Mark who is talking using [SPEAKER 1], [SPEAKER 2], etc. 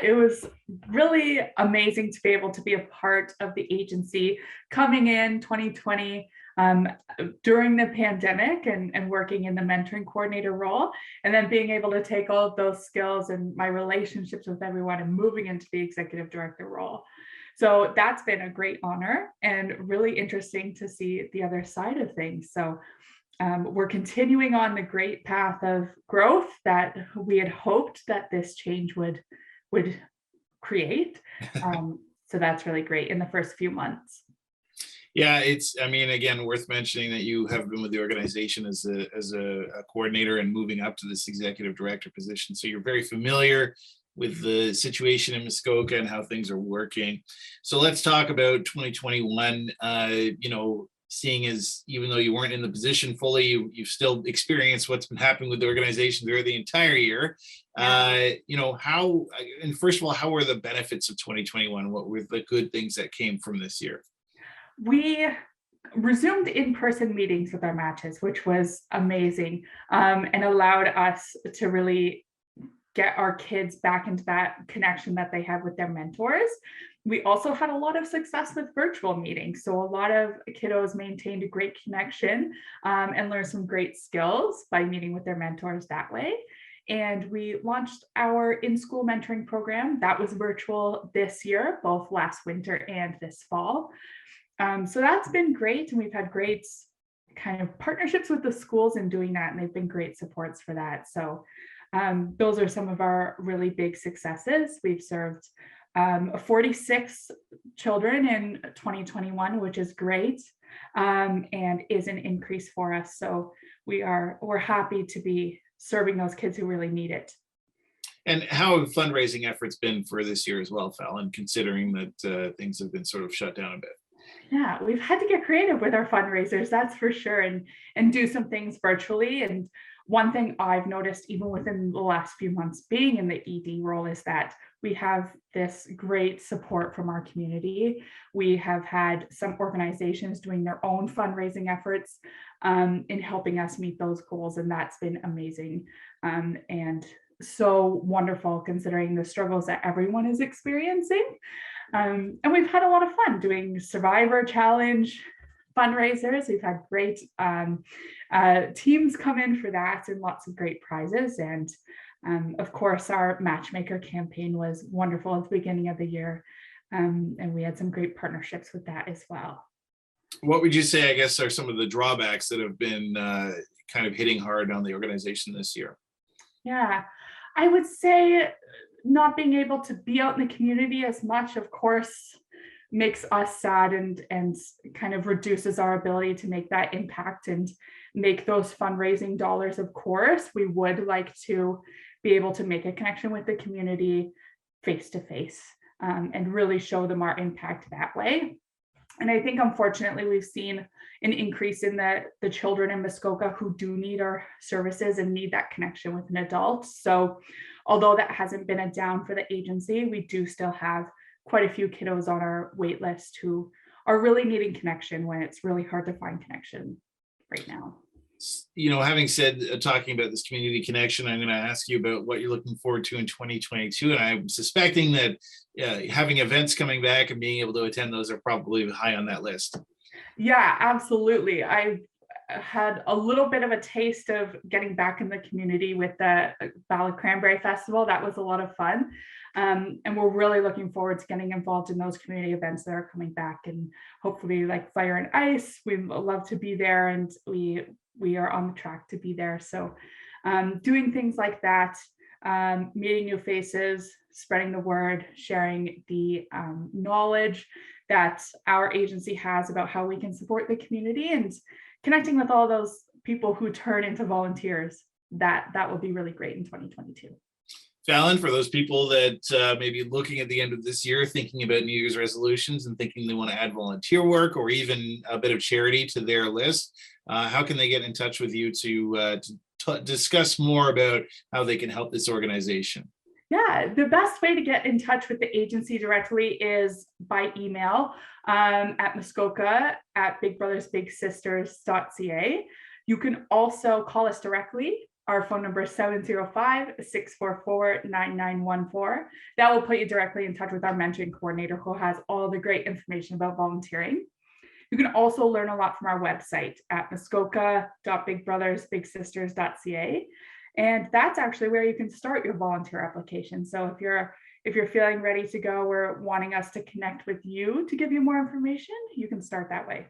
[SPEAKER 1] It was really amazing to be able to be a part of the agency coming in 2020 during the pandemic and working in the mentoring coordinator role, and then being able to take all of those skills and my relationships with everyone and moving into the executive director role. So that's been a great honor and really interesting to see the other side of things. So we're continuing on the great path of growth that we had hoped that this change would create. So that's really great in the first few months.
[SPEAKER 2] Yeah, it's, I mean, again, worth mentioning that you have been with the organization as a coordinator and moving up to this executive director position. So you're very familiar with the situation in Muskoka and how things are working. So let's talk about 2021. Seeing as even though you weren't in the position fully, you've still experienced what's been happening with the organization throughout the entire year. How, and first of all, how were the benefits of 2021? What were the good things that came from this year?
[SPEAKER 1] We resumed in-person meetings with our matches, which was amazing, and allowed us to really get our kids back into that connection that they have with their mentors. We also had a lot of success with virtual meetings. So a lot of kiddos maintained a great connection and learned some great skills by meeting with their mentors that way. And we launched our in-school mentoring program that was virtual this year, both last winter and this fall. So that's been great. And we've had great kind of partnerships with the schools in doing that. And they've been great supports for that. So those are some of our really big successes. We've served 46 children in 2021, which is great, and is an increase for us. So we're happy to be serving those kids who really need it.
[SPEAKER 2] And how have fundraising efforts been for this year as well, Fallon, considering that things have been sort of shut down a bit?
[SPEAKER 1] Yeah, we've had to get creative with our fundraisers, that's for sure, and do some things virtually. And one thing I've noticed, even within the last few months being in the ED role, is that we have this great support from our community. We have had some organizations doing their own fundraising efforts in helping us meet those goals, and that's been amazing and so wonderful considering the struggles that everyone is experiencing. And we've had a lot of fun doing Survivor Challenge fundraisers. We've had great teams come in for that and lots of great prizes. And of course, our matchmaker campaign was wonderful at the beginning of the year. And we had some great partnerships with that as well.
[SPEAKER 2] What would you say, I guess, are some of the drawbacks that have been kind of hitting hard on the organization this year?
[SPEAKER 1] Yeah, I would say not being able to be out in the community as much, of course, makes us sad and kind of reduces our ability to make that impact and make those fundraising dollars. Of course, we would like to be able to make a connection with the community face to face and really show them our impact that way. And I think, unfortunately, we've seen an increase in the children in Muskoka who do need our services and need that connection with an adult. So although that hasn't been a down for the agency, we do still have quite a few kiddos on our wait list who are really needing connection when it's really hard to find connection right now.
[SPEAKER 2] Having said, talking about this community connection, I'm going to ask you about what you're looking forward to in 2022. And I'm suspecting that having events coming back and being able to attend those are probably high on that list.
[SPEAKER 1] Yeah, absolutely. I had a little bit of a taste of getting back in the community with the Ballard Cranberry Festival. That was a lot of fun. And we're really looking forward to getting involved in those community events that are coming back, and hopefully like Fire and Ice. We'd love to be there, and we are on the track to be there. So doing things like that, meeting new faces, spreading the word, sharing the knowledge that our agency has about how we can support the community, and connecting with all those people who turn into volunteers. That will be really great in 2022.
[SPEAKER 2] Fallon, for those people that may be looking at the end of this year, thinking about New Year's resolutions and thinking they want to add volunteer work or even a bit of charity to their list, how can they get in touch with you to discuss more about how they can help this organization?
[SPEAKER 1] Yeah, the best way to get in touch with the agency directly is by email at Muskoka at bigbrothersbigsisters.ca. You can also call us directly. Our phone number is 705-644-9914. That will put you directly in touch with our mentoring coordinator, who has all the great information about volunteering. You can also learn a lot from our website at muskoka.bigbrothersbigsisters.ca. And that's actually where you can start your volunteer application. So if you're feeling ready to go or wanting us to connect with you to give you more information, you can start that way.